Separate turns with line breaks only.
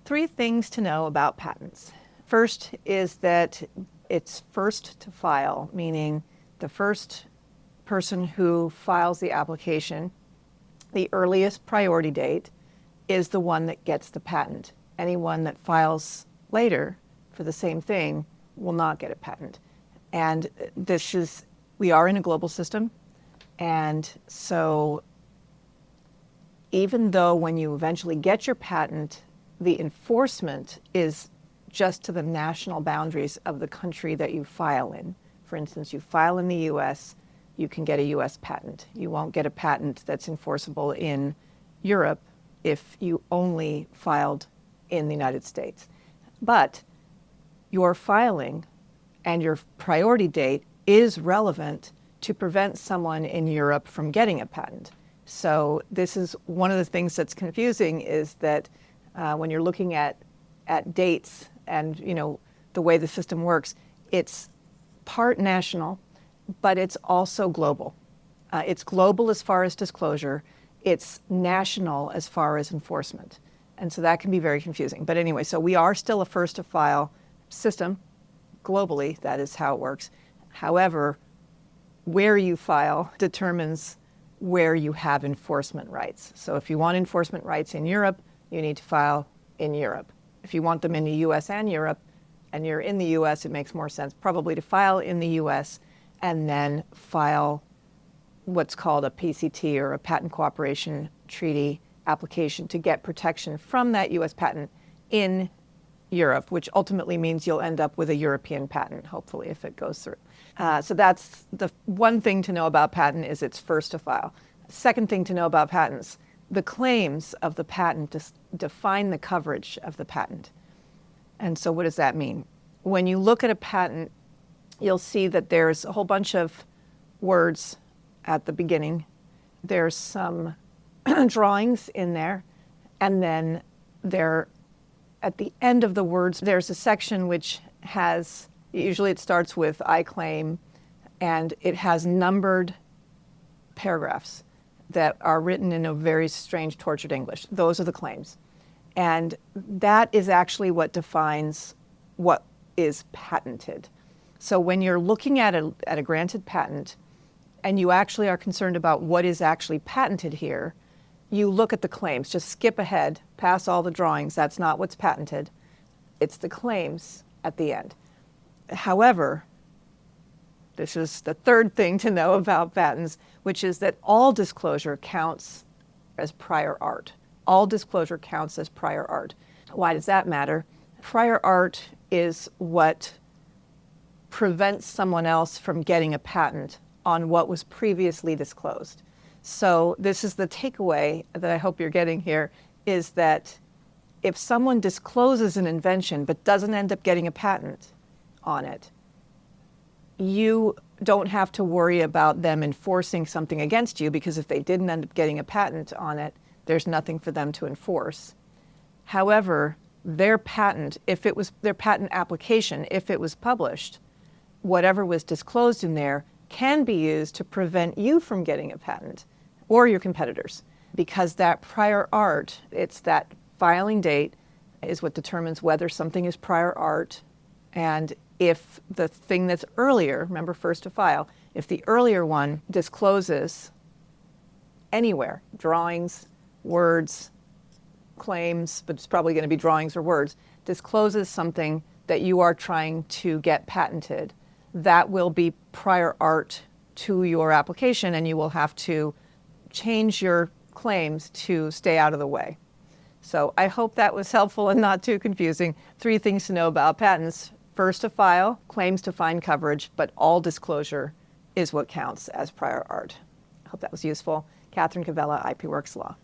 Three things to know about patents. First is that it's first to file, meaning the first person who files the application, the earliest priority date, is the one that gets the patent. Anyone that files later for the same thing will not get a patent. And we are in a global system. And so even though when you eventually get your patent, the enforcement is just to the national boundaries of the country that you file in. For instance, you file in the US, you can get a US patent. You won't get a patent that's enforceable in Europe if you only filed in the United States. But your filing and your priority date is relevant to prevent someone in Europe from getting a patent. So this is one of the things that's confusing, is that when you're looking at dates and the way the system works, it's part national, but it's also global. It's global as far as disclosure. It's national as far as enforcement. And so that can be very confusing. But anyway, so we are still a first to file system globally. That is how it works. However, where you file determines where you have enforcement rights. So if you want enforcement rights in Europe, you need to file in Europe. If you want them in the US and Europe, and you're in the US, it makes more sense probably to file in the US and then file what's called a PCT, or a Patent Cooperation Treaty application, to get protection from that US patent in Europe, which ultimately means you'll end up with a European patent, hopefully, if it goes through. So that's the one thing to know about patent, is it's first to file. Second thing to know about patents, the claims of the patent define the coverage of the patent. And so what does that mean? When you look at a patent, you'll see that there's a whole bunch of words at the beginning. There's some drawings in there, and then at the end of the words, there's a section which has, usually it starts with I claim, and it has numbered paragraphs that are written in a very strange, tortured English. Those are the claims. And that is actually what defines what is patented. So when you're looking at a granted patent, and you actually are concerned about what is actually patented here, you look at the claims. Just skip ahead, pass all the drawings. That's not what's patented. It's the claims at the end. However, this is the third thing to know about patents, which is that all disclosure counts as prior art. All disclosure counts as prior art. Why does that matter? Prior art is what prevents someone else from getting a patent on what was previously disclosed. So this is the takeaway that I hope you're getting here, is that if someone discloses an invention but doesn't end up getting a patent on it, you don't have to worry about them enforcing something against you, because if they didn't end up getting a patent on it, there's nothing for them to enforce. However, their patent, their patent application, if it was published, whatever was disclosed in there can be used to prevent you from getting a patent, or your competitors, because that prior art, it's that filing date is what determines whether something is prior art. And if the thing that's earlier, remember first to file, if the earlier one discloses anywhere, drawings, words, claims, but it's probably going to be drawings or words, discloses something that you are trying to get patented, that will be prior art to your application, and you will have to change your claims to stay out of the way. So I hope that was helpful and not too confusing. Three things to know about patents: first to file, claims to find coverage, but all disclosure is what counts as prior art. I hope that was useful. Catherine Cavella, IP Works Law.